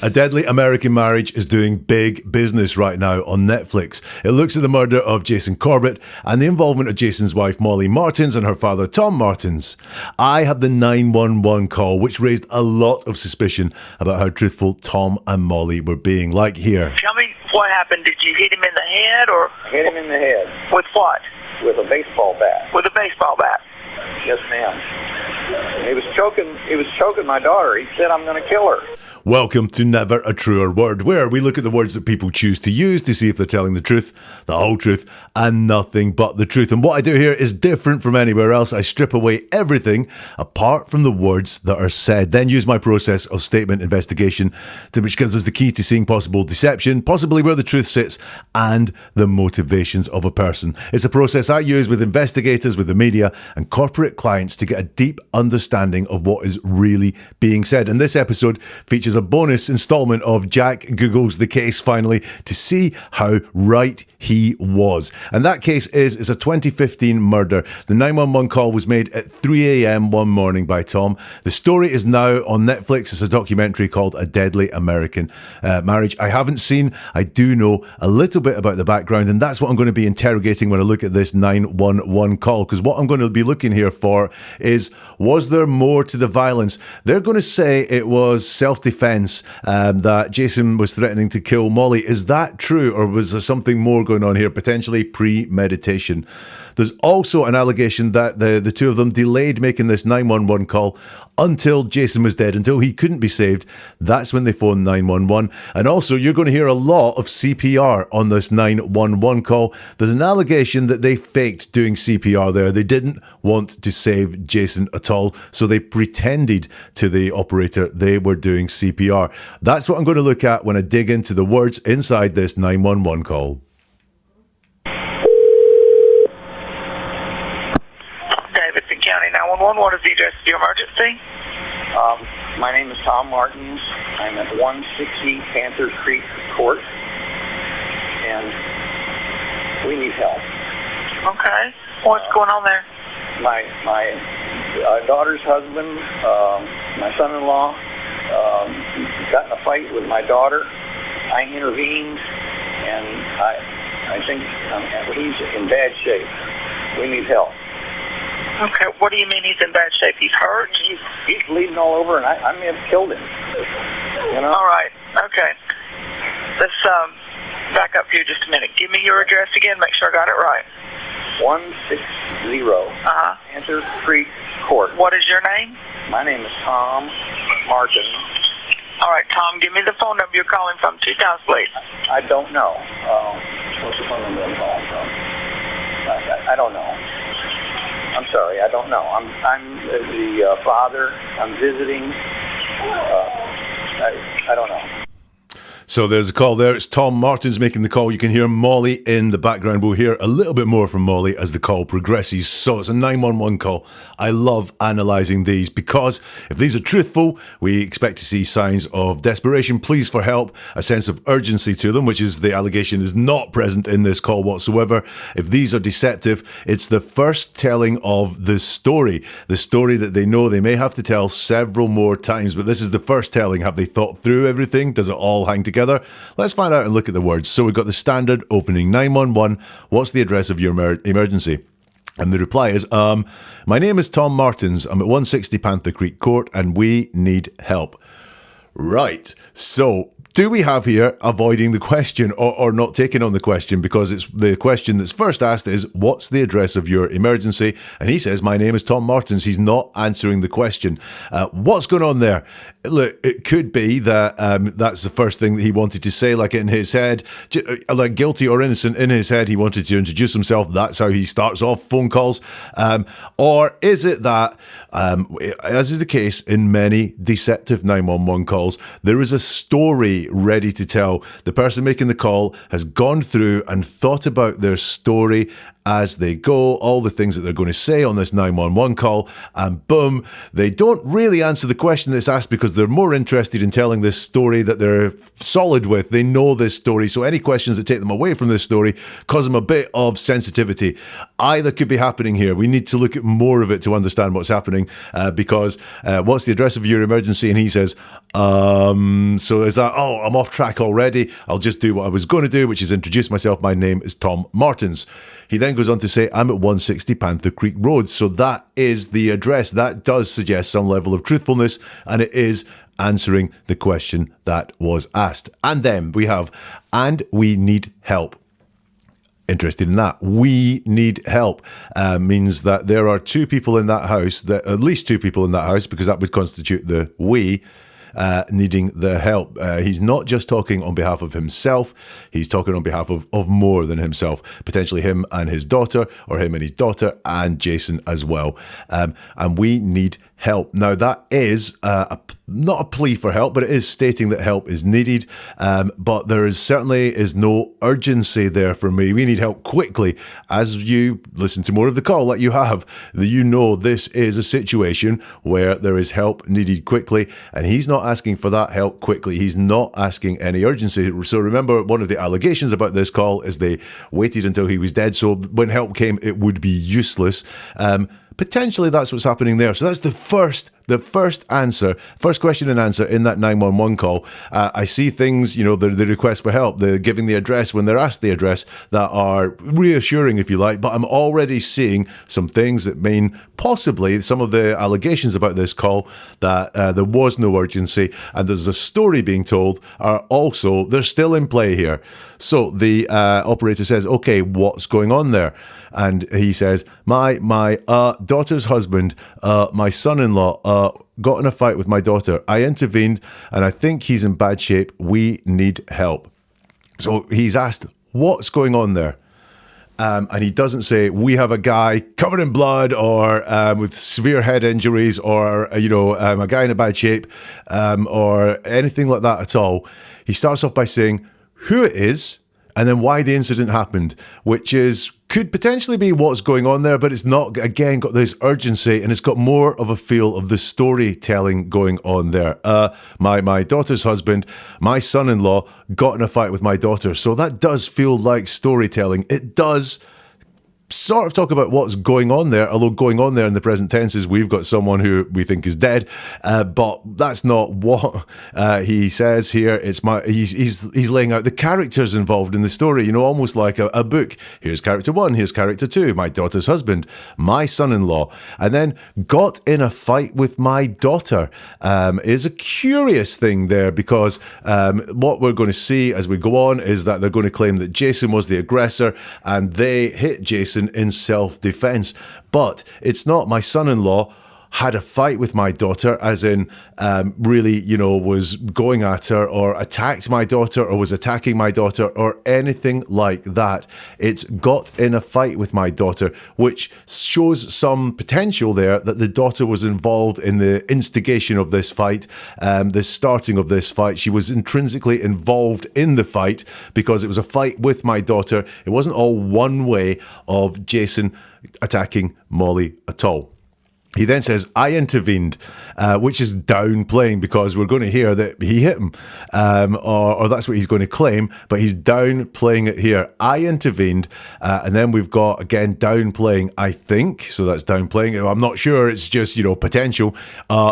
A Deadly American Marriage is doing big business right now on Netflix. It looks at the murder of Jason Corbett and the involvement of Jason's wife Molly Martens and her father Tom Martens. I had the 911 call, which raised a lot of suspicion about how truthful Tom and Molly were being. Like here. Tell me what happened. Did you hit him in the head or? Hit him in the head. With what? With a baseball bat. With a baseball bat. Yes, ma'am. He was choking my daughter. He said, "I'm going to kill her." Welcome to Never a Truer Word, where we look at the words that people choose to use to see if they're telling the truth, the whole truth, and nothing but the truth. And what I do here is different from anywhere else. I strip away everything apart from the words that are said, then use my process of statement investigation, which gives us the key to seeing possible deception, possibly where the truth sits, and the motivations of a person. It's a process I use with investigators, with the media, and corporate clients to get a deep understanding of what is really being said. And this episode features a bonus installment of Jack Googles the case finally to see how right he was. And that case is a 2015 murder. The 911 call was made at 3 a.m. one morning by Tom. The story is now on Netflix. It's a documentary called A Deadly American Marriage. I haven't seen, I do know a little bit about the background, and that's what I'm going to be interrogating when I look at this 911 call, because what I'm going to be looking here for is, was there more to the violence? They're going to say it was self-defense, that Jason was threatening to kill Molly. Is that true, or was there something more going on here, potentially premeditation? There's also an allegation that the two of them delayed making this 911 call until Jason was dead, until he couldn't be saved. That's when they phoned 911. And also, you're going to hear a lot of CPR on this 911 call. There's an allegation that they faked doing CPR there. They didn't want to save Jason at all, so they pretended to the operator they were doing CPR. That's what I'm going to look at when I dig into the words inside this 911 call. County 911, what is the address of your emergency? My name is Tom Martens. I'm at 160 Panther Creek Court, and we need help. Okay. What's going on there? My daughter's husband, my son-in-law, got in a fight with my daughter. I intervened, and I think he's in bad shape. We need help. Okay, what do you mean he's in bad shape? He's hurt? He's bleeding all over, and I may have killed him. You know? All right, okay. Let's back up here just a minute. Give me your address again, make sure I got it right. 160 Panther Creek Court. What is your name? My name is Tom Martens. All right, Tom, give me the phone number you're calling from 2 times, please. I don't know. What's the phone number I'm calling from? I don't know. I'm sorry, I don't know. I'm the father. I'm visiting. I don't know. So there's a call there. It's Tom Martens making the call. You can hear Molly in the background. We'll hear a little bit more from Molly as the call progresses. So it's a 911 call. I love analysing these because if these are truthful, we expect to see signs of desperation, pleas for help, a sense of urgency to them, which is the allegation is not present in this call whatsoever. If these are deceptive, it's the first telling of the story that they know they may have to tell several more times, but this is the first telling. Have they thought through everything? Does it all hang together? Let's find out and look at the words. So we've got the standard opening 911. What's the address of your emergency? And the reply is, my name is Tom Martens. I'm at 160 Panther Creek Court and we need help. Right. So do we have here avoiding the question or not taking on the question? Because it's the question that's first asked is, what's the address of your emergency? And he says, my name is Tom Martens. He's not answering the question. What's going on there? Look, it could be that that's the first thing that he wanted to say, like in his head, like guilty or innocent in his head. He wanted to introduce himself. That's how he starts off phone calls. Or is it that, as is the case in many deceptive 911 calls, there is a story ready to tell. The person making the call has gone through and thought about their story as they go, all the things that they're going to say on this 911 call, and boom, they don't really answer the question that's asked because they're more interested in telling this story that they're solid with. They know this story, so any questions that take them away from this story cause them a bit of sensitivity. Either could be happening here. We need to look at more of it to understand what's happening, because what's the address of your emergency? And he says, so is that, oh, I'm off track already. I'll just do what I was going to do, which is introduce myself. My name is Tom Martens. He then goes on to say, I'm at 160 Panther Creek Road. So that is the address. That does suggest some level of truthfulness, and it is answering the question that was asked. And then we have, and we need help. Interested in that. We need help means that there are two people in that house, at least two people in that house, because that would constitute the we, needing the help. He's not just talking on behalf of himself, he's talking on behalf of more than himself, potentially him and his daughter, or him and his daughter and Jason as well. And we need help. Now that is not a plea for help, but it is stating that help is needed. But there is certainly no urgency there for me. We need help quickly. As you listen to more of the call that you have, you know this is a situation where there is help needed quickly, and he's not asking for that help quickly. He's not asking any urgency. So remember, one of the allegations about this call is they waited until he was dead, so when help came, it would be useless. Potentially that's what's happening there. So that's the first question and answer in that 911 call. I see things, the request for help, the giving the address when they're asked the address, that are reassuring, if you like, but I'm already seeing some things that mean possibly some of the allegations about this call that there was no urgency and there's a story being told they're still in play here. So the operator says, okay, what's going on there? And he says, my daughter's husband, my son-in-law, got in a fight with my daughter. I intervened, and I think he's in bad shape. We need help. So he's asked, what's going on there? And he doesn't say, we have a guy covered in blood or with severe head injuries or, a guy in a bad shape or anything like that at all. He starts off by saying who it is and then why the incident happened, which could potentially be what's going on there, but it's not, again, got this urgency, and it's got more of a feel of the storytelling going on there. My daughter's husband, my son-in-law, got in a fight with my daughter. So that does feel like storytelling. It does sort of talk about what's going on there, although going on there in the present tense is we've got someone who we think is dead, but that's not what he says here. He's laying out the characters involved in the story, almost like a book. Here's character one, here's character two, my daughter's husband, my son-in-law, and then got in a fight with my daughter is a curious thing there, because what we're going to see as we go on is that they're going to claim that Jason was the aggressor and they hit Jason in self-defense. But it's not. My son-in-law had a fight with my daughter, as in really, was going at her or attacked my daughter or was attacking my daughter or anything like that. It's got in a fight with my daughter, which shows some potential there that the daughter was involved in the instigation of this fight, the starting of this fight. She was intrinsically involved in the fight because it was a fight with my daughter. It wasn't all one way of Jason attacking Molly at all. He then says, I intervened, which is downplaying, because we're going to hear that he hit him, or that's what he's going to claim, but he's downplaying it here. I intervened, and then we've got, again, downplaying, I think, so that's downplaying. I'm not sure, it's just, potential.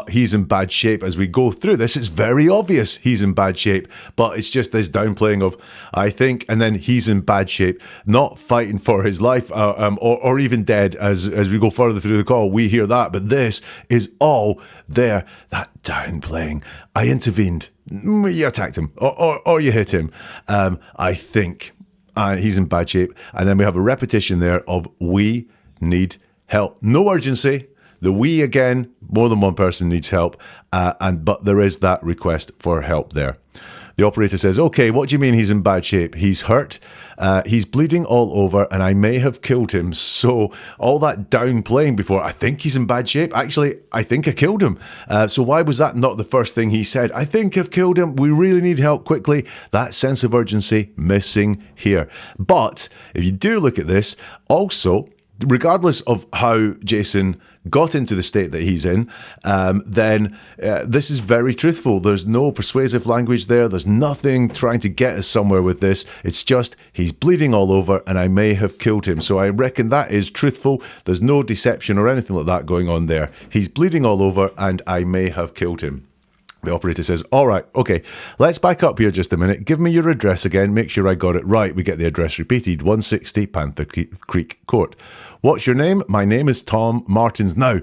He's in bad shape. As we go through this, it's very obvious he's in bad shape, but it's just this downplaying of, I think, and then he's in bad shape, not fighting for his life, or even dead. As we go further through the call, we hear that. But this is all there, that downplaying. I intervened. You attacked him, or you hit him. I think. And he's in bad shape. And then we have a repetition there of we need help. No urgency. The we again, more than one person needs help. But there is that request for help there. The operator says, okay, what do you mean he's in bad shape? He's hurt, he's bleeding all over, and I may have killed him. So all that downplaying before, I think he's in bad shape. Actually, I think I killed him. So why was that not the first thing he said? I think I've killed him. We really need help quickly. That sense of urgency missing here. But if you do look at this, also, regardless of how Jason got into the state that he's in, then this is very truthful. There's no persuasive language there. There's nothing trying to get us somewhere with this. It's just, he's bleeding all over and I may have killed him. So I reckon that is truthful. There's no deception or anything like that going on there. He's bleeding all over and I may have killed him. The operator says, all right, okay, let's back up here just a minute. Give me your address again. Make sure I got it right. We get the address repeated, 160 Panther Creek Court. What's your name? My name is Tom Martens. Now,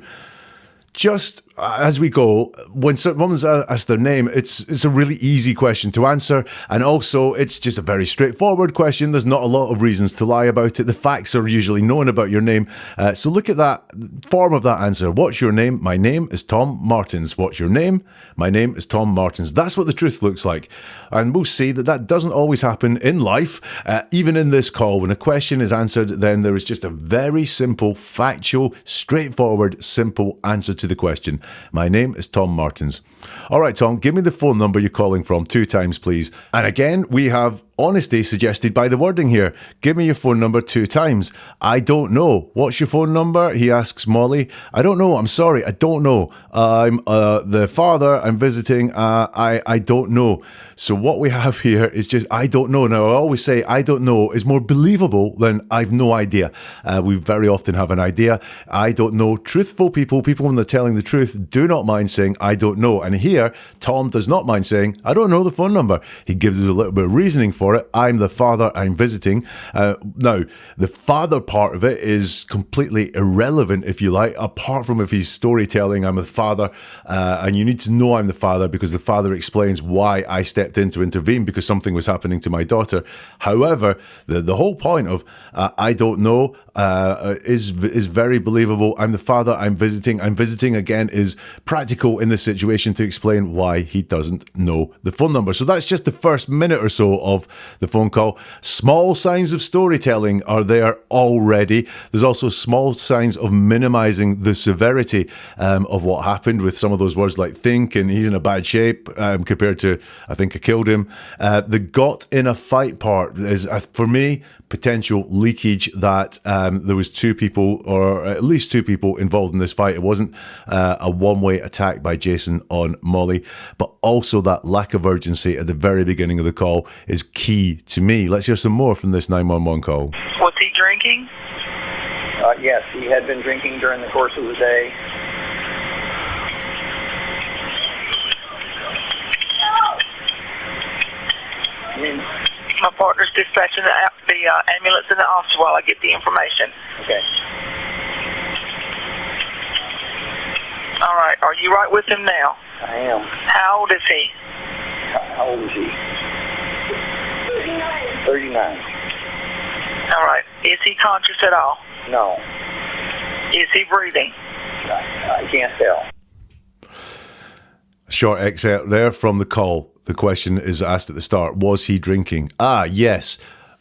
just as we go, when someone's asked their name, it's a really easy question to answer, and also it's just a very straightforward question. There's not a lot of reasons to lie about it. The facts are usually known about your name. So look at that form of that answer. What's your name? My name is Tom Martens. What's your name? My name is Tom Martens. That's what the truth looks like. And we'll see that that doesn't always happen in life. Even in this call, when a question is answered, then there is just a very simple, factual, straightforward, simple answer to the question. My name is Tom Martens. All right, Tom, give me the phone number you're calling from 2 times, please. And again, we have honesty suggested by the wording here. Give me your phone number 2 times. I don't know. What's your phone number? He asks Molly. I don't know. I'm sorry. I don't know. I'm the father. I'm visiting. I don't know. So what we have here is just, I don't know. Now, I always say I don't know is more believable than I've no idea. We very often have an idea. I don't know. Truthful people when they're telling the truth, do not mind saying, I don't know. And here, Tom does not mind saying, I don't know the phone number. He gives us a little bit of reasoning for it. I'm the father. I'm visiting. Now, the father part of it is completely irrelevant, if you like, apart from if he's storytelling, I'm the father, and you need to know I'm the father because the father explains why I stepped in to intervene because something was happening to my daughter. However, the whole point of I don't know is very believable. I'm the father. I'm visiting. I'm visiting again is practical in this situation to explain why he doesn't know the phone number. So that's just the first minute or so of the phone call. Small signs of storytelling are there already. There's also small signs of minimizing the severity of what happened with some of those words like think and he's in a bad shape compared to I think I killed him. The got in a fight part is, for me, potential leakage that there was 2 people or at least 2 people involved in this fight. It wasn't a one-way attack by Jason on Molly, but also that lack of urgency at the very beginning of the call is key to me. Let's hear some more from this 911 call. Was he drinking? Yes, he had been drinking during the course of the day. My partner's dispatching the ambulance in the office while I get the information. Okay. All right. Are you right with him now? I am. How old is he? How old is he? 39. All right. Is he conscious at all? No. Is he breathing? I can't tell. Short excerpt there from the call. The question is asked at the start, was he drinking? Yes.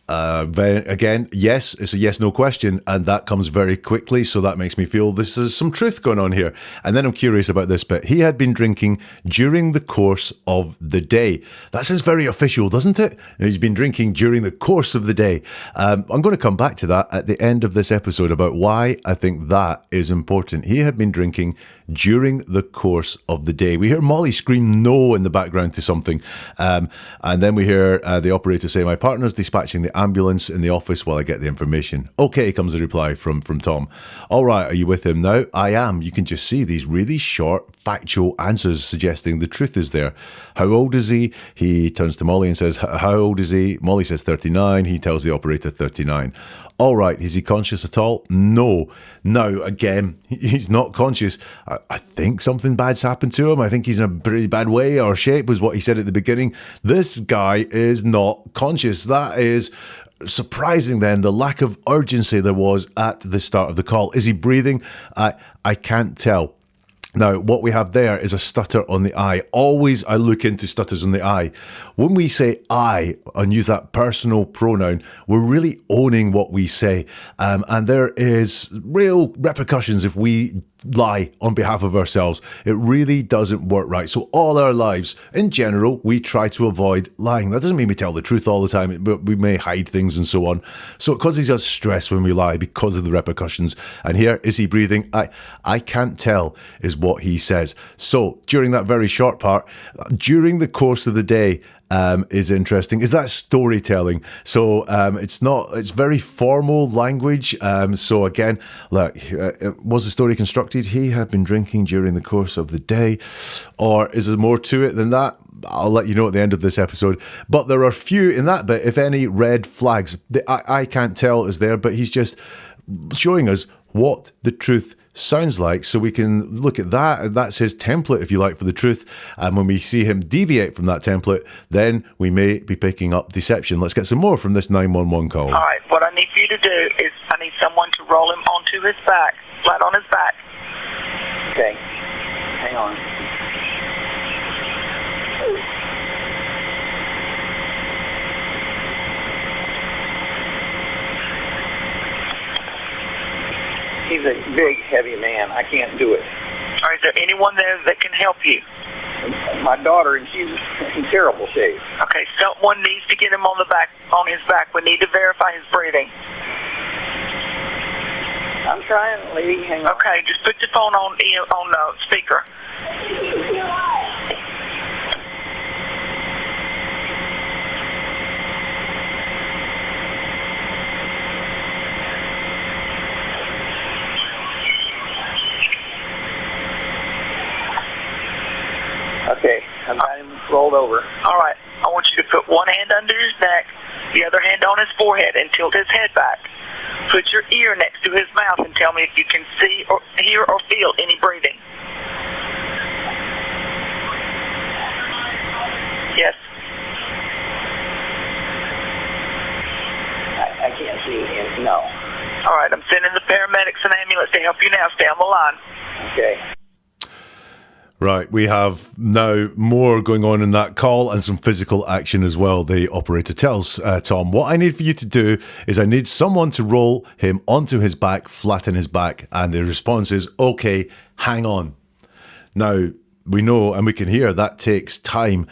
Again, yes, it's a yes-no question, and that comes very quickly, so that makes me feel this is some truth going on here. And then I'm curious about this bit. He had been drinking during the course of the day. That sounds very official, doesn't it? He's been drinking during the course of the day. I'm going to come back to that at the end of this episode about why I think that is important. He had been drinking during the course of the day. We hear Molly scream no in the background to something, and then we hear the operator say, my partner's dispatching the ambulance in the office while I get the information. Okay, comes a reply from Tom. All right, are you with him now? I am. You can just see these really short, factual answers suggesting the truth is there. How old is he? He turns to Molly and says, how old is he? Molly says 39. He tells the operator 39. All right, is he conscious at all? No. Now, again, he's not conscious. I think something bad's happened to him. I think he's in a pretty bad way or shape was what he said at the beginning. This guy is not conscious. That is surprising then, the lack of urgency there was at the start of the call. Is he breathing? I can't tell. Now, what we have there is a stutter on the I. Always I look into stutters on the I. When we say I and use that personal pronoun, we're really owning what we say. And there is real repercussions if we lie on behalf of ourselves. It really doesn't work right. So all our lives, in general, we try to avoid lying. That doesn't mean we tell the truth all the time, but we may hide things and so on. So it causes us stress when we lie because of the repercussions. And here, is he breathing? I can't tell is what he says. So during that very short part, during the course of the day, is interesting. Is that storytelling? So it's very formal language. So again, look, was the story constructed? He had been drinking during the course of the day, or is there more to it than that? I'll let you know at the end of this episode. But there are few in that bit, if any, red flags. I can't tell is there, but he's just showing us what the truth sounds like, so we can look at that, and that's his template, if you like, for the truth. And when we see him deviate from that template, then we may be picking up deception. Let's get some more from this 911 call. All right, what I need for you to do is I need someone to roll him onto his back, flat on his back. Okay. Hang on. He's a big, heavy man. I can't do it. All right, is there anyone there that can help you? My daughter, and she's in terrible shape. Okay, someone needs to get him on his back. We need to verify his breathing. I'm trying, lady. Hang on. Okay, just put your phone on speaker. Okay, I've got him rolled over. All right, I want you to put one hand under his neck, the other hand on his forehead, and tilt his head back. Put your ear next to his mouth and tell me if you can see or hear or feel any breathing. Yes. I can't see him. No. All right, I'm sending the paramedics and ambulance to help you now. Stay on the line. Okay. Right, we have now more going on in that call and some physical action as well. The operator tells Tom, what I need for you to do is I need someone to roll him onto his back, flatten his back. And the response is, okay, hang on. Now, we know and we can hear that takes time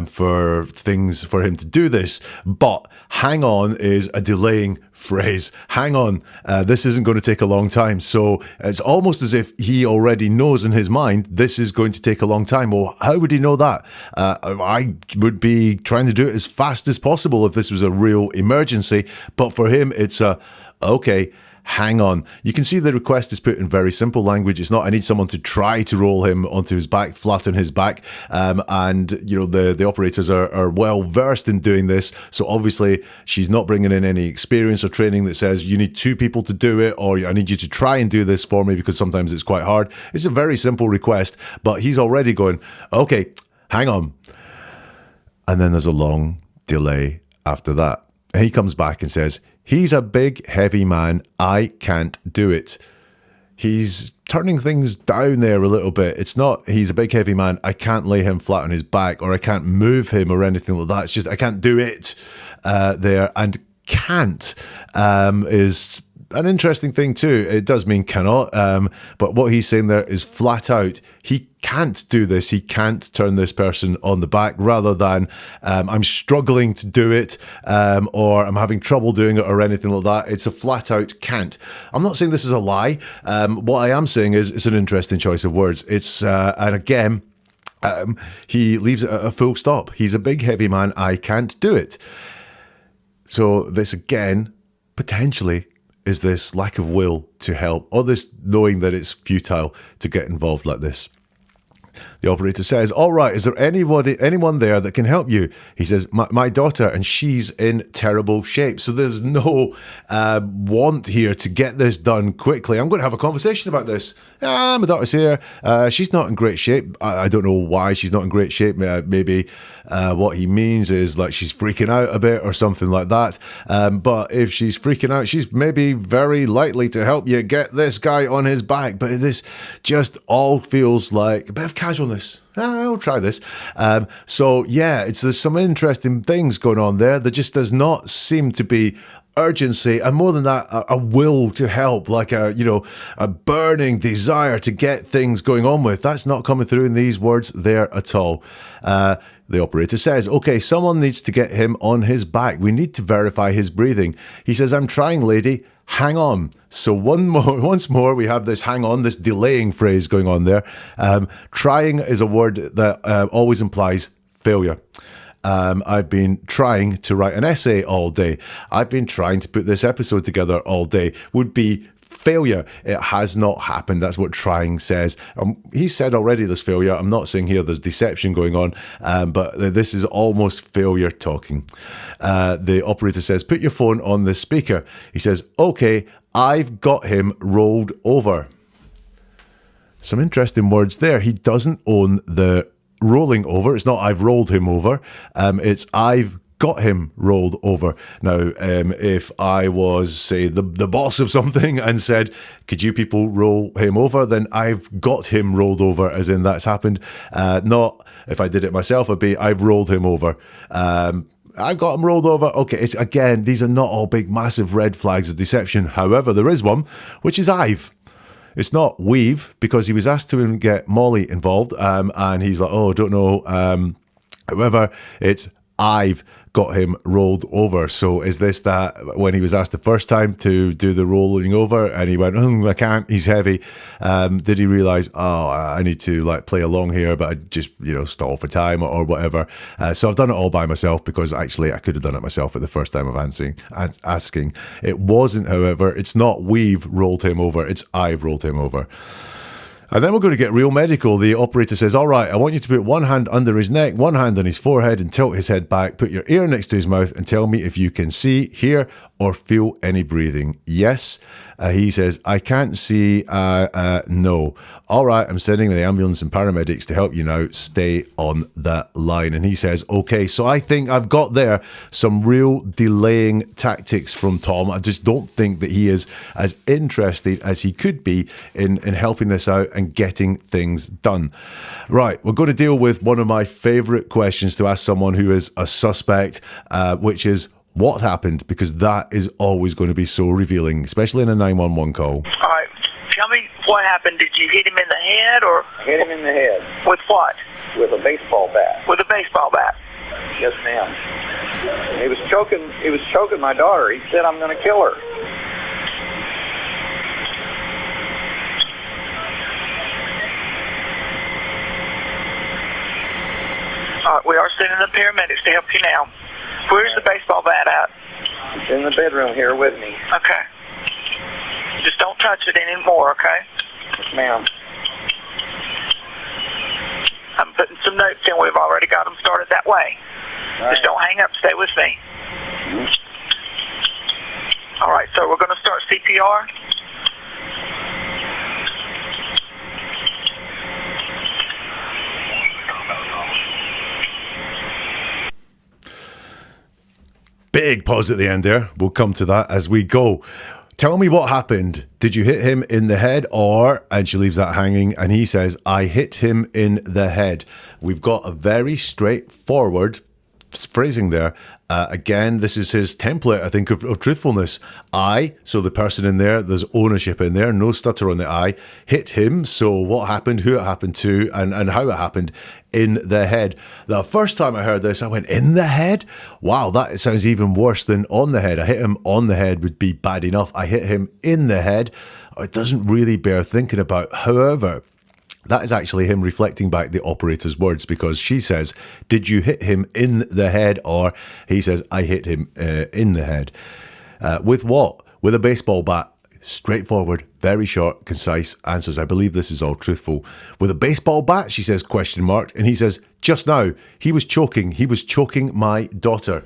for him to do this, but hang on is a delaying phrase. Hang on, this isn't going to take a long time. So it's almost as if he already knows in his mind this is going to take a long time. Well, how would he know that? I would be trying to do it as fast as possible if this was a real emergency, but for him it's okay, hang on. You can see the request is put in very simple language. It's not, I need someone to try to roll him onto his back, flatten his back. And, you know, the operators are well versed in doing this. So obviously she's not bringing in any experience or training that says you need two people to do it, or I need you to try and do this for me because sometimes it's quite hard. It's a very simple request, but he's already going, okay, hang on. And then there's a long delay after that. And he comes back and says, he's a big, heavy man. I can't do it. He's turning things down there a little bit. It's not, he's a big, heavy man. I can't lay him flat on his back, or I can't move him or anything like that. It's just, I can't do it there. And can't is an interesting thing too. It does mean cannot, but what he's saying there is flat out, he can't do this. He can't turn this person on the back, rather than I'm struggling to do it, or I'm having trouble doing it, or anything like that. It's a flat out can't. I'm not saying this is a lie. What I am saying is it's an interesting choice of words. It's and again, he leaves it at a full stop. He's a big, heavy man. I can't do it. So this again, potentially, is this lack of will to help, or this knowing that it's futile to get involved like this. The operator says, all right, is there anyone there that can help you? He says, my daughter, and she's in terrible shape. So there's no want here to get this done quickly. I'm going to have a conversation about this. My daughter's here. She's not in great shape. I don't know why she's not in great shape. Maybe what he means is like she's freaking out a bit or something like that. But if she's freaking out, she's maybe very likely to help you get this guy on his back. But this just all feels like a bit of casualness. I'll try this. So yeah, there's some interesting things going on there. There just does not seem to be urgency, and more than that, a will to help, like a burning desire to get things going on with. That's not coming through in these words there at all. The operator says, okay, someone needs to get him on his back. We need to verify his breathing. He says, I'm trying, lady. Hang on. So once more, we have this hang on, this delaying phrase going on there. Trying is a word that always implies failure. I've been trying to write an essay all day. I've been trying to put this episode together all day. Would be failure. It has not happened. That's what trying says. He said already there's failure. I'm not saying here there's deception going on, but this is almost failure talking. The operator says, put your phone on the speaker. He says, okay, I've got him rolled over. Some interesting words there. He doesn't own the rolling over. It's not I've rolled him over. It's I've got him rolled over. Now, if I was, say, the boss of something and said, could you people roll him over? Then I've got him rolled over, as in that's happened. Not if I did it myself, it'd be I've rolled him over. I got him rolled over. Okay, it's again, these are not all big, massive red flags of deception. However, there is one, which is I've. It's not we've, because he was asked to get Molly involved, and he's like, oh, don't know. However, it's I've got him rolled over. So is this that when he was asked the first time to do the rolling over and he went, I can't, he's heavy. Did he realize, I need to like play along here, but I just, stall for time or whatever. So I've done it all by myself, because actually I could have done it myself at the first time of asking. It wasn't, however, it's not we've rolled him over, it's I've rolled him over. And then we're going to get real medical. The operator says, all right, I want you to put one hand under his neck, one hand on his forehead, and tilt his head back. Put your ear next to his mouth and tell me if you can see, hear, or feel any breathing. Yes. He says, I can't see, no. All right, I'm sending the ambulance and paramedics to help you now. Stay on that line. And he says, okay, so I think I've got there some real delaying tactics from Tom. I just don't think that he is as interested as he could be in helping this out and getting things done. Right, we're going to deal with one of my favourite questions to ask someone who is a suspect, which is, what happened? Because that is always going to be so revealing, especially in a 911 call. All right. Tell me what happened. Did you hit him in the head or? Hit him in the head. With what? With a baseball bat. With a baseball bat. Yes, ma'am. He was choking my daughter. He said, I'm going to kill her. All right. We are sending the paramedics to help you now. Where's the baseball bat at? It's in the bedroom here with me. Okay. Just don't touch it anymore, okay? Yes, ma'am. I'm putting some notes in. We've already got them started that way. Right. Just don't hang up. Stay with me. Mm-hmm. All right, so we're going to start CPR. Big pause at the end there. We'll come to that as we go. Tell me what happened. Did you hit him in the head or, and she leaves that hanging, and he says, I hit him in the head. We've got a very straightforward phrasing there. Again, this is his template, I think, of truthfulness. I, so the person in there, there's ownership in there, no stutter on the I. Hit him, so what happened, who it happened to, and how it happened, in the head. The first time I heard this, I went, in the head? Wow, that sounds even worse than on the head. I hit him on the head would be bad enough. I hit him in the head. It doesn't really bear thinking about. However, that is actually him reflecting back the operator's words, because she says, did you hit him in the head? Or he says, I hit him in the head. With what? With a baseball bat. straightforward, very short, concise answers. I believe this is all truthful. With a baseball bat, she says, question mark. And he says, just now, he was choking my daughter.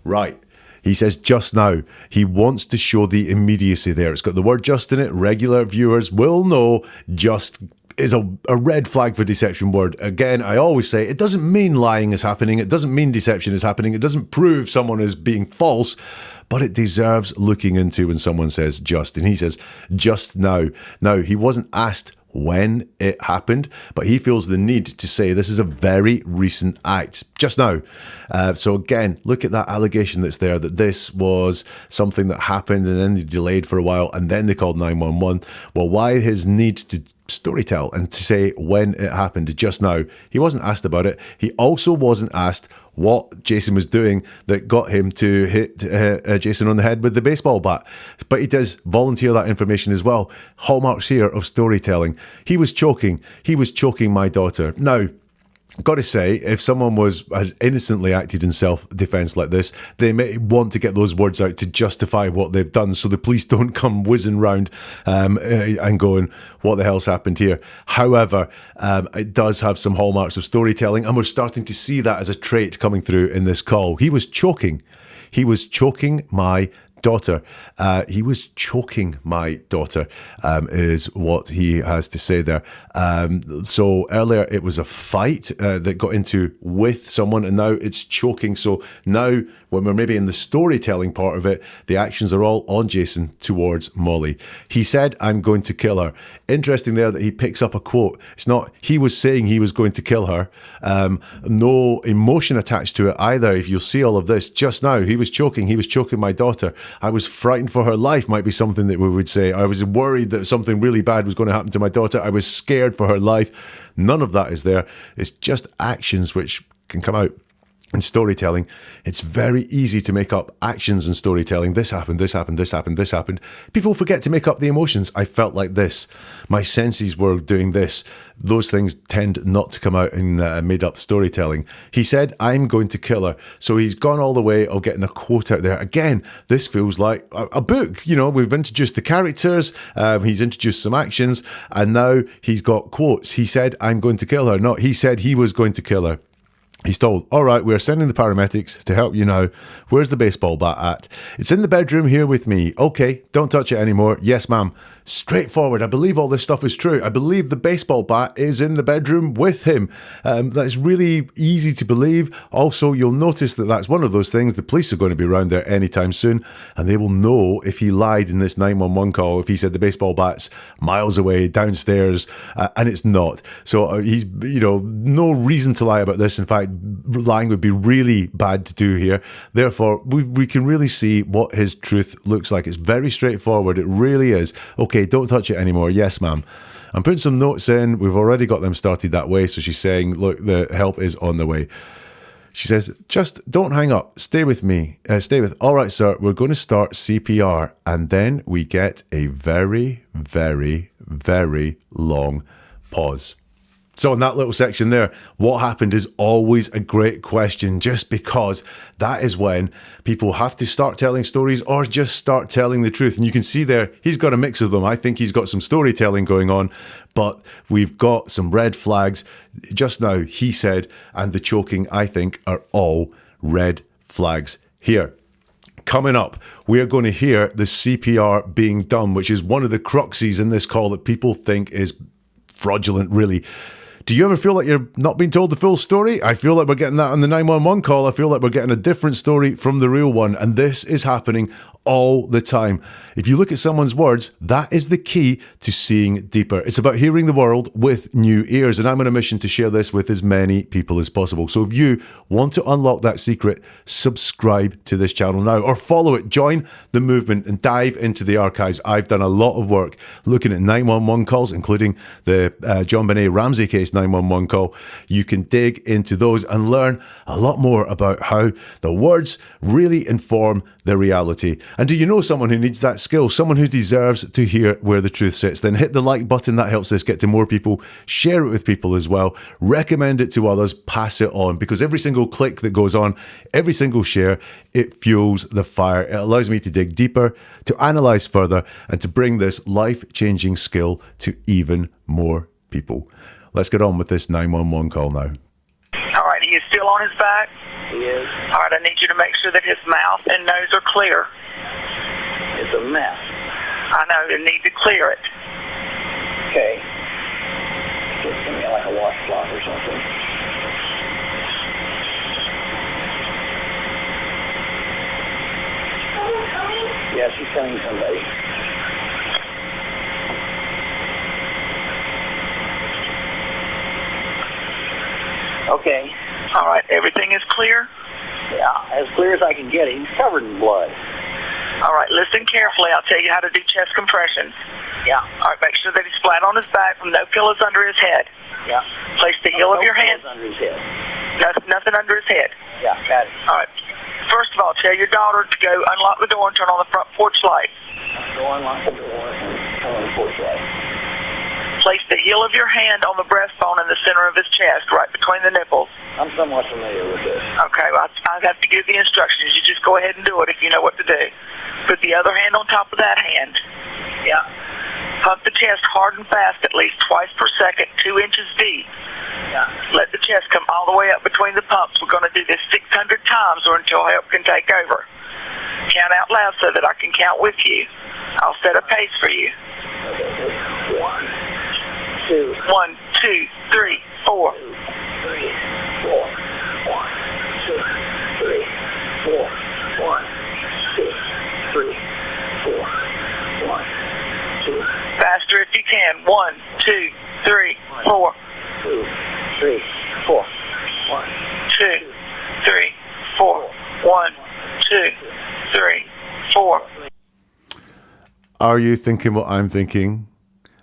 Right. He says, just now. He wants to show the immediacy there. It's got the word just in it. Regular viewers will know just is a red flag for deception word. Again, I always say it doesn't mean lying is happening. It doesn't mean deception is happening. It doesn't prove someone is being false, but it deserves looking into when someone says just. And he says, just now. Now, he wasn't asked when it happened, but he feels the need to say this is a very recent act, just now. So again, look at that allegation that's there, that this was something that happened and then they delayed for a while and then they called 911. Well, why his need to storytell and to say when it happened just now? He wasn't asked about it. He also wasn't asked what Jason was doing that got him to hit Jason on the head with the baseball bat. But he does volunteer that information as well. Hallmarks here of storytelling. He was choking my daughter. Now, got to say, if someone had innocently acted in self-defense like this, they may want to get those words out to justify what they've done, so the police don't come whizzing round and going, what the hell's happened here? However, it does have some hallmarks of storytelling, and we're starting to see that as a trait coming through in this call. He was choking my daughter. He was choking my daughter, is what he has to say there. So earlier it was a fight that got into with someone, and now it's choking. So now when we're maybe in the storytelling part of it, the actions are all on Jason towards Molly. He said, I'm going to kill her. Interesting there that he picks up a quote. It's not he was saying he was going to kill her. No emotion attached to it either. If you'll see all of this, just now, he was choking my daughter. I was frightened for her life, might be something that we would say. I was worried that something really bad was going to happen to my daughter. I was scared for her life. None of that is there. It's just actions which can come out. In storytelling, it's very easy to make up actions in storytelling. This happened, this happened, this happened, this happened. People forget to make up the emotions. I felt like this. My senses were doing this. Those things tend not to come out in made up storytelling. He said, I'm going to kill her. So he's gone all the way of getting a quote out there. Again, this feels like a book. You know, we've introduced the characters. He's introduced some actions, and now he's got quotes. He said, I'm going to kill her. No, he said he was going to kill her. He's told, all right, we're sending the paramedics to help you now. Where's the baseball bat at? It's in the bedroom here with me. Okay, don't touch it anymore. Yes, ma'am. Straightforward. I believe all this stuff is true. I believe the baseball bat is in the bedroom with him. That's really easy to believe. Also, you'll notice that that's one of those things. The police are going to be around there anytime soon, and they will know if he lied in this 911 call, if he said the baseball bat's miles away, downstairs, and it's not. So he's, no reason to lie about this. In fact, lying would be really bad to do here. Therefore, we can really see what his truth looks like. It's very straightforward. It really is. Okay, don't touch it anymore. Yes, ma'am. I'm putting some notes in. We've already got them started that way. So she's saying, look, the help is on the way. She says, just don't hang up. Stay with me. All right, sir, we're going to start CPR. And then we get a very, very, very long pause. So in that little section there, what happened is always a great question, just because that is when people have to start telling stories or just start telling the truth. And you can see there, he's got a mix of them. I think he's got some storytelling going on, but we've got some red flags. Just now, he said, and the choking, I think, are all red flags here. Coming up, we're going to hear the CPR being done, which is one of the cruxes in this call that people think is fraudulent, really. Do you ever feel like you're not being told the full story? I feel like we're getting that on the 911 call. I feel like we're getting a different story from the real one. And this is happening all the time. If you look at someone's words, that is the key to seeing deeper. It's about hearing the world with new ears. And I'm on a mission to share this with as many people as possible. So if you want to unlock that secret, subscribe to this channel now or follow it. Join the movement and dive into the archives. I've done a lot of work looking at 911 calls, including the John Benet Ramsey case 911 call. You can dig into those and learn a lot more about how the words really inform the reality. And do you know someone who needs that skill, someone who deserves to hear where the truth sits? Then hit the like button. That helps us get to more people. Share it with people as well. Recommend it to others. Pass it on, because every single click that goes on, every single share, it fuels the fire. It allows me to dig deeper, to analyze further, and to bring this life-changing skill to even more people. Let's get on with this 911 call now. All right, he is still on his back? He is. All right, I need you to make sure that his mouth and nose are clear. It's a mess. I know, you need to clear it. Okay. Just give me like a washcloth or something. Yeah, she's telling somebody. Okay. All right, everything is clear? Yeah, as clear as I can get it. He's covered in blood. All right, listen carefully. I'll tell you how to do chest compressions. Yeah. All right, make sure that he's flat on his back with no pillows under his head. Yeah. Place the heel of your hand. Under his head. Nothing under his head. Yeah, got it. All right. First of all, tell your daughter to go unlock the door and turn on the front porch light. Go unlock the door and turn on the porch light. Place the heel of your hand on the breastbone in the center of his chest, right between the nipples. I'm somewhat familiar with this. Okay, well, I have to give the instructions. You just go ahead and do it if you know what to do. Put the other hand on top of that hand. Yeah. Pump the chest hard and fast, at least twice per second, 2 inches deep. Yeah. Let the chest come all the way up between the pumps. We're going to do this 600 times or until help can take over. Count out loud so that I can count with you. I'll set a pace for you. Okay. 1, 2. 1, 2, 3, 4. 2, 3, 4. 1, 2, 3, 4. 1, 2, 3, 4. 1, 2. Faster if you can. 1, 2, 3, 4. 2, 3, 4. 1, 2, 3, 4. 1, 2, 3, 4. Are you thinking what I'm thinking?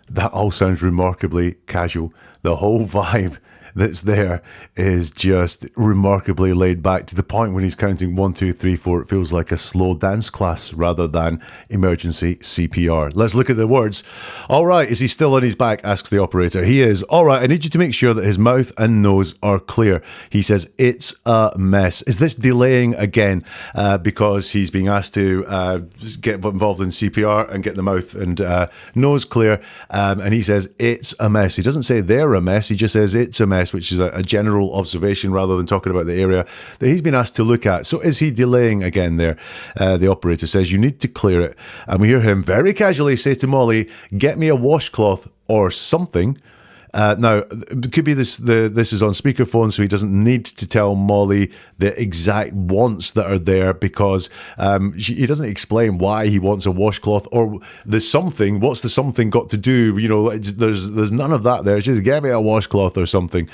That all sounds remarkably casual. The whole vibe that's there is just remarkably laid back, to the point when he's counting 1, 2, 3, 4, it feels like a slow dance class rather than emergency CPR. Let's look at the words. All right, is he still on his back? Asks the operator. He is. All right, I need you to make sure that his mouth and nose are clear. He says, it's a mess. Is this delaying again because he's being asked to get involved in CPR and get the mouth and nose clear? And he says, it's a mess. He doesn't say they're a mess. He just says it's a mess, which is a general observation rather than talking about the area that he's been asked to look at. So is he delaying again there? The operator says, you need to clear it. And we hear him very casually say to Molly, get me a washcloth or something. Now, it could be this is on speakerphone, so he doesn't need to tell Molly the exact wants that are there, because he doesn't explain why he wants a washcloth or the something. What's the something got to do? You know, there's none of that there. It's just, get me a washcloth or something.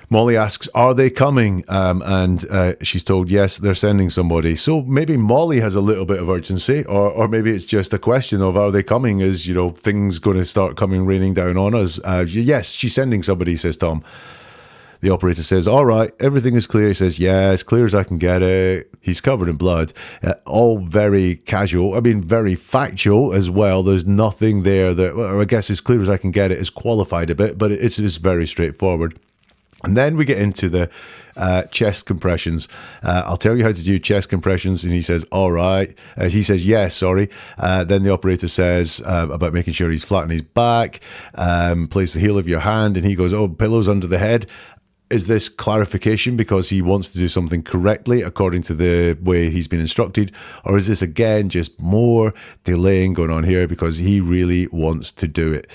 Molly asks, are they coming? And she's told, yes, they're sending somebody. So maybe Molly has a little bit of urgency, or maybe it's just a question of, are they coming? Is, you know, things going to start raining down on us? Yes, she's sending somebody, says Tom. The operator says, all right, everything is clear. He says, yeah, as clear as I can get it. He's covered in blood. All very casual. I mean, very factual as well. There's nothing there that, well, I guess as clear as I can get it is qualified a bit, but it's just very straightforward. And then we get into the chest compressions. I'll tell you how to do chest compressions. And he says, all right. He says, yes, sorry. Then the operator says about making sure he's flat on his back. Place the heel of your hand. And he goes, oh, pillows under the head. Is this clarification because he wants to do something correctly according to the way he's been instructed? Or is this, again, just more delaying going on here because he really wants to do it?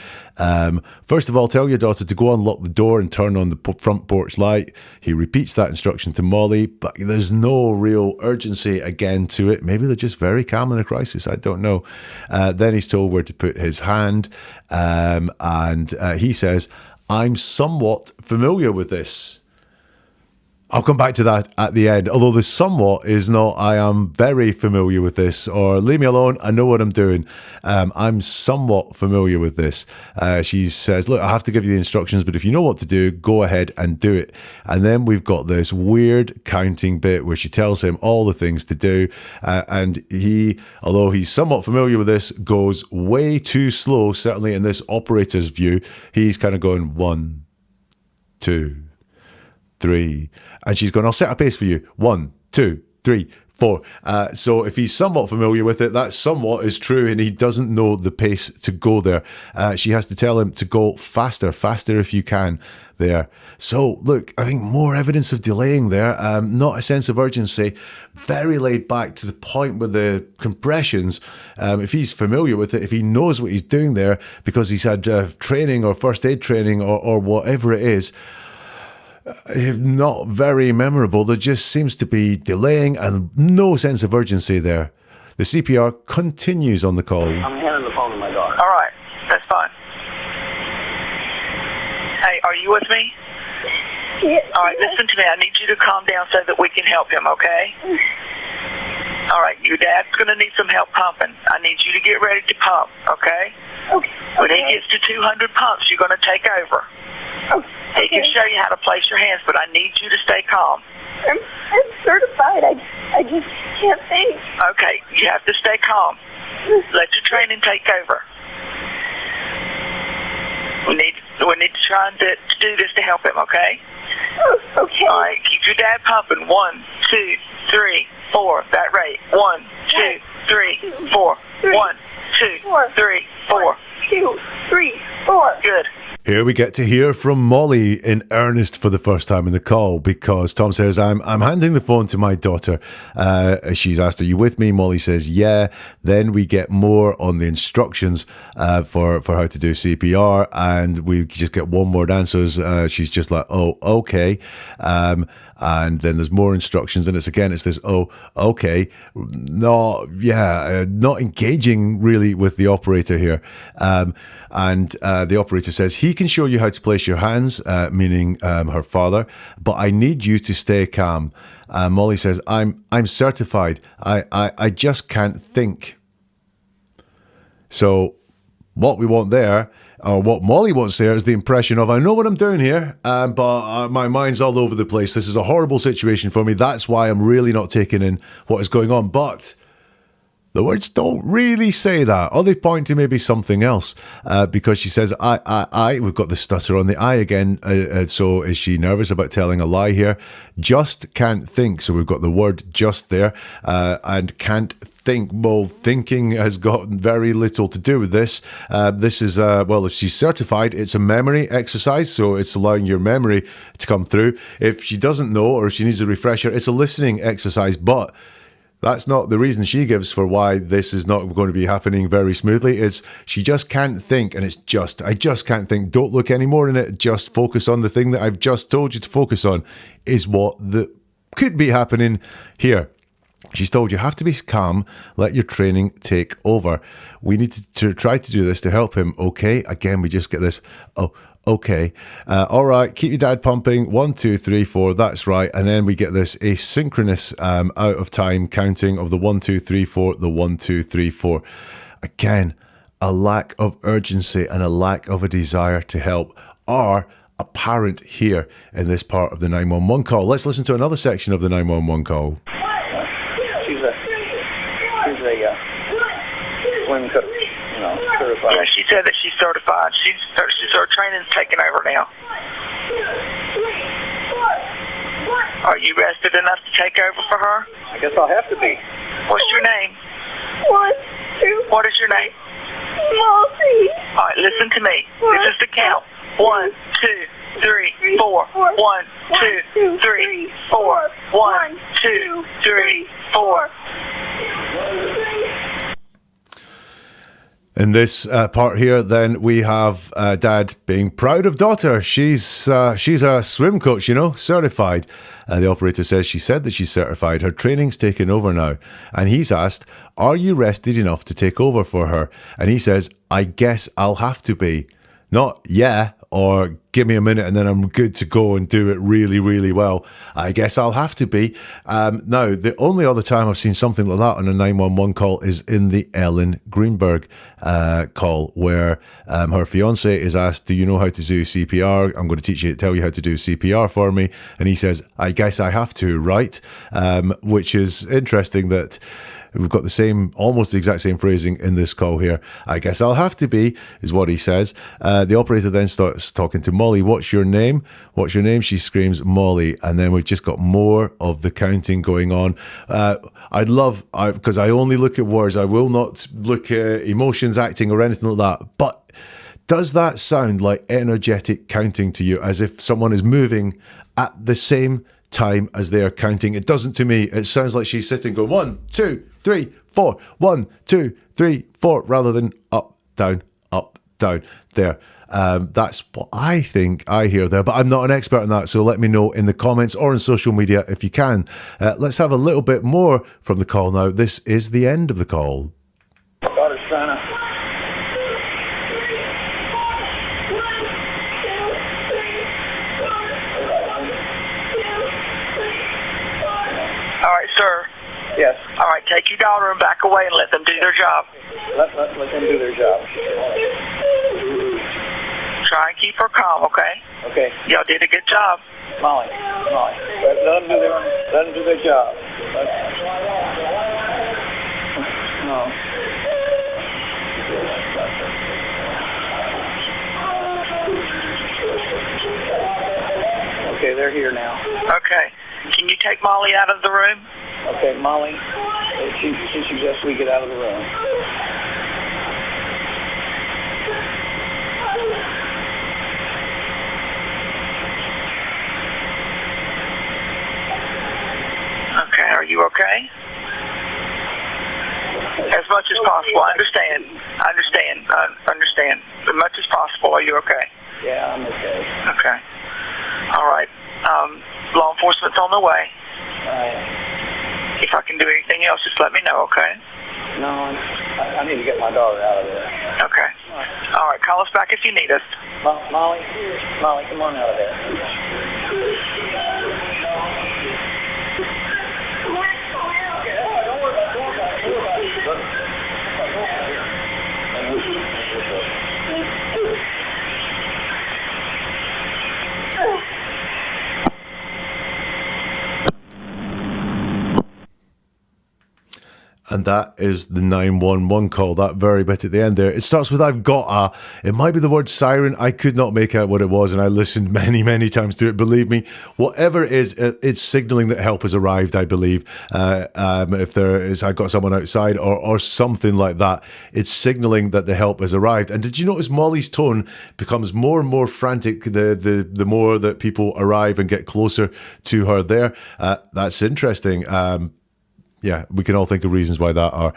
First of all, tell your daughter to go unlock the door and turn on the front porch light. He repeats that instruction to Molly, but there's no real urgency again to it. Maybe they're just very calm in a crisis. I don't know. Then he's told where to put his hand. And he says, I'm somewhat familiar with this. I'll come back to that at the end, although the somewhat is not, I am very familiar with this, or leave me alone, I know what I'm doing. I'm somewhat familiar with this. She says, look, I have to give you the instructions, but if you know what to do, go ahead and do it. And then we've got this weird counting bit where she tells him all the things to do. And he, although he's somewhat familiar with this, goes way too slow, certainly in this operator's view. He's kind of going 1, 2, 3, and she's going, I'll set a pace for you. 1, 2, 3, 4. So if he's somewhat familiar with it, that somewhat is true, and he doesn't know the pace to go there. She has to tell him to go faster if you can there. So look, I think more evidence of delaying there, not a sense of urgency, very laid back to the point with the compressions. If he's familiar with it, if he knows what he's doing there because he's had training or first aid training or whatever it is, not very memorable. There just seems to be delaying and no sense of urgency there. The CPR continues on the call. I'm handing the phone to my daughter. All right, that's fine. Hey, are you with me? Yeah. All right, listen to me. I need you to calm down so that we can help him, okay? All right, your dad's going to need some help pumping. I need you to get ready to pump, okay? Okay. When he gets to 200 pumps, you're going to take over. Okay. He can show you how to place your hands, but I need you to stay calm. I'm certified. I just can't think. Okay, you have to stay calm. Let your training take over. We need to try to do this to help him, okay? Oh, okay. All right, keep your dad pumping. 1, 2, 3, 4. That rate. 1, 2, 3, 4. 1, 2, 3, 4. 1, 2, 3, 4. Good. Here we get to hear from Molly in earnest for the first time in the call, because Tom says, I'm handing the phone to my daughter. She's asked, are you with me? Molly says, yeah. Then we get more on the instructions for how to do CPR, and we just get one word answers. She's just like, oh, okay. And then there's more instructions, and it's this, oh, okay. Not engaging really with the operator here. And the operator says, he can show you how to place your hands, meaning her father, but I need you to stay calm. Molly says, I'm certified. I just can't think. So what we want there, or what Molly wants there, is the impression of, I know what I'm doing here, but my mind's all over the place. This is a horrible situation for me. That's why I'm really not taking in what is going on. But the words don't really say that, or they point to maybe something else, because she says, we've got the stutter on the I again. So is she nervous about telling a lie here? Just can't think. So we've got the word just there, and can't think. Well, thinking has got very little to do with this. This is, if she's certified, it's a memory exercise, so it's allowing your memory to come through. If she doesn't know, or if she needs a refresher, it's a listening exercise, but that's not the reason she gives for why this is not going to be happening very smoothly. It's she just can't think, and I just can't think. Don't look any more in it. Just focus on the thing that I've just told you to focus on, is what could be happening here. She's told you have to be calm, let your training take over. We need to try to do this to help him, okay? Again, we just get this, oh, okay. All right, keep your dad pumping. 1, 2, 3, 4, that's right. And then we get this asynchronous out of time counting of the 1, 2, 3, 4, the 1, 2, 3, 4. Again, a lack of urgency and a lack of a desire to help are apparent here in this part of the 911 call. Let's listen to another section of the 911 call. Swim coach, certified. Yeah, she said that she's certified. Her training's taking over now. Are you rested enough to take over for her? I guess I'll have to be. What's your name? 1, 2. What is your name? Molly. All right, listen to me. This is the count. 1, 2, 3, 4. 1, 2, 3, 4. 1, 2, 3, 4. In this part here, then, we have Dad being proud of daughter. She's a swim coach, certified. The operator says she said that she's certified. Her training's taken over now. And he's asked, are you rested enough to take over for her? And he says, I guess I'll have to be. Not, yeah, or give me a minute and then I'm good to go and do it really, really well. I guess I'll have to be. Now, the only other time I've seen something like that on a 911 call is in the Ellen Greenberg call, where her fiance is asked, do you know how to do CPR? I'm going to tell you how to do CPR for me. And he says, I guess I have to, right? Which is interesting that we've got almost the exact same phrasing in this call here. I guess I'll have to be, is what he says. The operator then starts talking to Molly. What's your name? What's your name? She screams, Molly. And then we've just got more of the counting going on. Because I only look at words. I will not look at emotions, acting, or anything like that. But does that sound like energetic counting to you, as if someone is moving at the same time as they're counting? It doesn't to me. It sounds like she's sitting going 1, 2, 3, 4, 1, 2, 3, 4, rather than up, down, there. That's what I think I hear there, but I'm not an expert on that, so let me know in the comments or on social media if you can. Let's have a little bit more from the call now. This is the end of the call. Daughter's trying to... All right, sir. Yes. All right, take your daughter and back away and let them do their job. Let them do their job. Try and keep her calm, okay? Okay. Y'all did a good job. Molly. Let them do their job. No. Okay, they're here now. Okay. Can you take Molly out of the room? Okay, Molly, she suggests we get out of the room. Okay, are you okay? As much as possible. I understand. As much as possible. Are you okay? Yeah, I'm okay. Okay. All right. Law enforcement's on the way. All right. If I can do anything else, just let me know, okay? No, I need to get my daughter out of there. Okay. All right, call us back if you need us. Molly, come on out of there. And that is the 911 call, that very bit at the end there. It starts with I've got a. It might be the word siren. I could not make out what it was, and I listened many, many times to it. Believe me, whatever it is, it's signaling that help has arrived, I believe. If there is, I got someone outside or something like that, it's signaling that the help has arrived. And did you notice Molly's tone becomes more and more frantic the more that people arrive and get closer to her there? That's interesting. Yeah, we can all think of reasons why that are.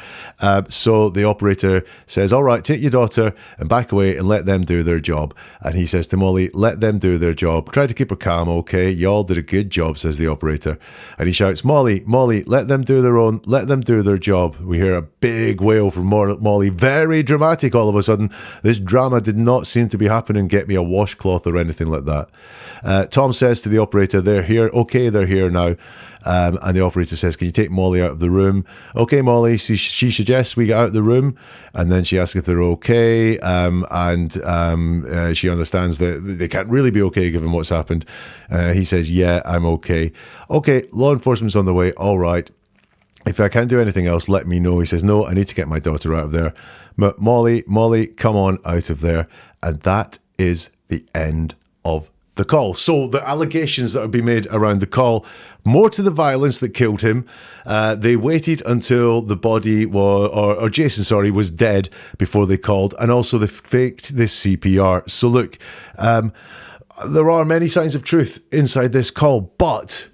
So the operator says, all right, take your daughter and back away and let them do their job. And he says to Molly, let them do their job. Try to keep her calm, okay? Y'all did a good job, says the operator. And he shouts, Molly, let them do their job. We hear a big wail from Molly. Very dramatic all of a sudden. This drama did not seem to be happening. Get me a washcloth or anything like that. Tom says to the operator, they're here. Okay, they're here now. And the operator says, can you take Molly out of the room? Okay, Molly, she suggests we get out of the room. And then she asks if they're okay. She understands that they can't really be okay given what's happened. He says, yeah, I'm okay. Okay, law enforcement's on the way. All right. If I can't do anything else, let me know. He says, no, I need to get my daughter out of there. But Molly, come on out of there. And that is the end of the call. So the allegations that would be made around the call, more to the violence that killed him. They waited until the body or Jason, was dead before they called, and also they faked this CPR. So look, there are many signs of truth inside this call, but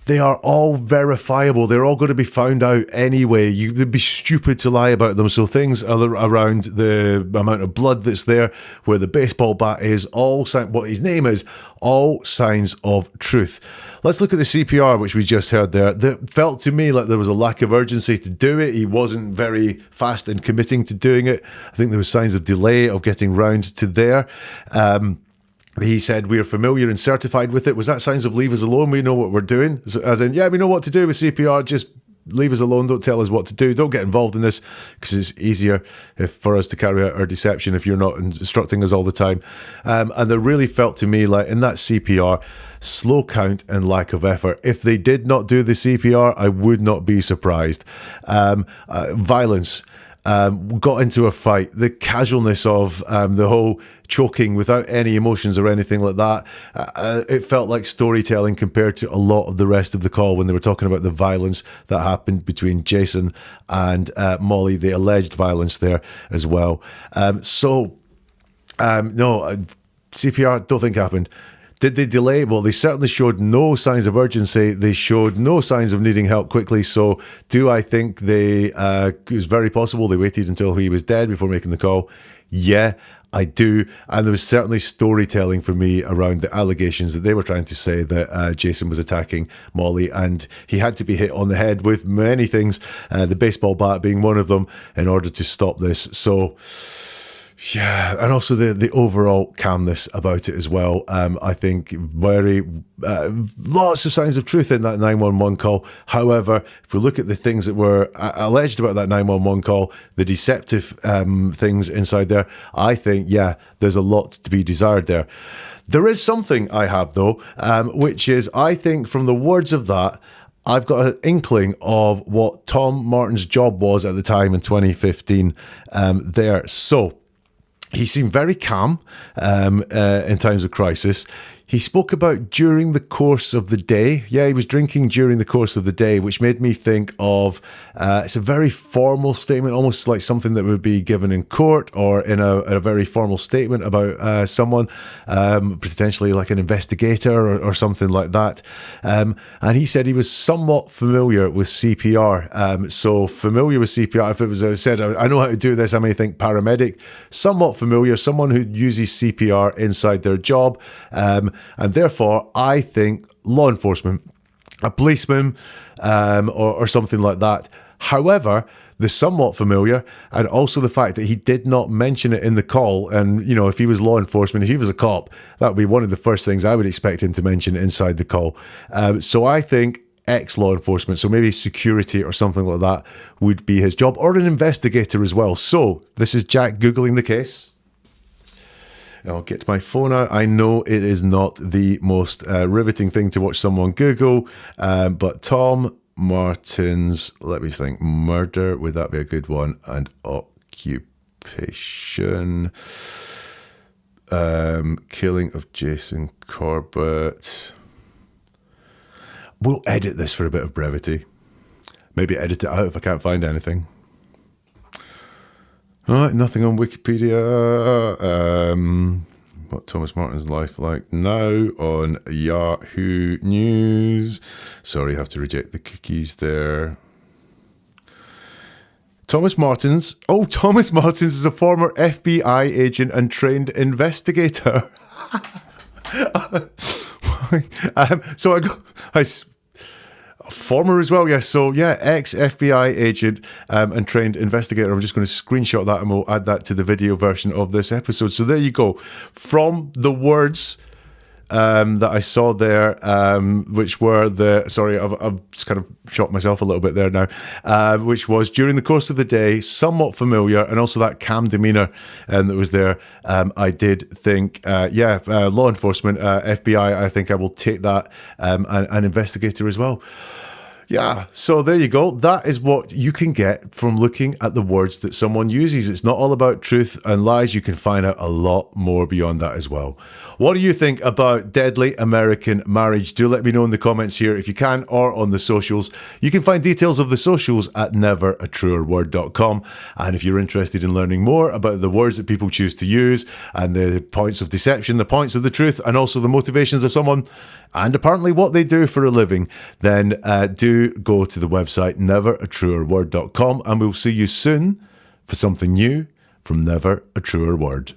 they are all verifiable. They're all going to be found out anyway. You'd be stupid to lie about them. So things around the amount of blood that's there, where the baseball bat is, what his name is, all signs of truth. Let's look at the CPR, which we just heard there. That felt to me like there was a lack of urgency to do it. He wasn't very fast in committing to doing it. I think there was signs of delay of getting round to there. He said, we are familiar and certified with it. Was that signs of leave us alone? We know what we're doing. As in, yeah, we know what to do with CPR. Just leave us alone. Don't tell us what to do. Don't get involved in this, because it's easier for us to carry out our deception if you're not instructing us all the time. And it really felt to me like in that CPR, slow count and lack of effort. If they did not do the CPR, I would not be surprised. Violence. Got into a fight, the casualness of the whole choking without any emotions or anything like that. It felt like storytelling compared to a lot of the rest of the call when they were talking about the violence that happened between Jason and Molly, the alleged violence there as well. No, CPR don't think happened. Did they delay? Well, they certainly showed no signs of urgency. They showed no signs of needing help quickly. So do I think it was very possible they waited until he was dead before making the call? Yeah, I do. And there was certainly storytelling for me around the allegations that they were trying to say that Jason was attacking Molly, and he had to be hit on the head with many things, the baseball bat being one of them, in order to stop this. So yeah, and also the overall calmness about it as well. I think very lots of signs of truth in that 911 call. However, if we look at the things that were alleged about that 911 call, the deceptive things inside there, I think, yeah, there's a lot to be desired there. There is something I have, though, which is, I think from the words of that, I've got an inkling of what Tom Martin's job was at the time in 2015 there. So he seemed very calm in times of crisis. He spoke about during the course of the day. Yeah, he was drinking during the course of the day, which made me think of, it's a very formal statement, almost like something that would be given in court or in a very formal statement about someone, potentially like an investigator or something like that. And he said he was somewhat familiar with CPR. So familiar with CPR, if it was said, I know how to do this, I may think paramedic, somewhat familiar, someone who uses CPR inside their job. And therefore, I think law enforcement, a policeman or something like that. However, the somewhat familiar, and also the fact that he did not mention it in the call. And, you know, if he was law enforcement, if he was a cop, that would be one of the first things I would expect him to mention inside the call. So I think ex-law enforcement, so maybe security or something like that would be his job, or an investigator as well. So this is Jack Googling the case. I'll get my phone out. I know it is not the most riveting thing to watch someone Google, but Tom Martens, let me think, murder, would that be a good one? And occupation, killing of Jason Corbett. We'll edit this for a bit of brevity. Maybe edit it out if I can't find anything. All right, nothing on Wikipedia. What Thomas Martin's life like now on Yahoo News. Sorry, I have to reject the cookies there. Thomas Martens. Oh, Thomas Martens is a former FBI agent and trained investigator. So former as well, yes. So yeah, ex-FBI agent and trained investigator. I'm just going to screenshot that and we'll add that to the video version of this episode. So there you go. From the words that I saw there, which were I've just kind of shot myself a little bit there now, which was during the course of the day, somewhat familiar, and also that calm demeanour that was there. I did think, law enforcement, FBI, I think I will take that, and investigator as well. Yeah, so there you go. That is what you can get from looking at the words that someone uses. It's not all about truth and lies. You can find out a lot more beyond that as well. What do you think about deadly American marriage? Do let me know in the comments here if you can, or on the socials. You can find details of the socials at neveratruerword.com. And if you're interested in learning more about the words that people choose to use and the points of deception, the points of the truth, and also the motivations of someone, and apparently what they do for a living, then do go to the website neveratruerword.com, and we'll see you soon for something new from Never a Truer Word.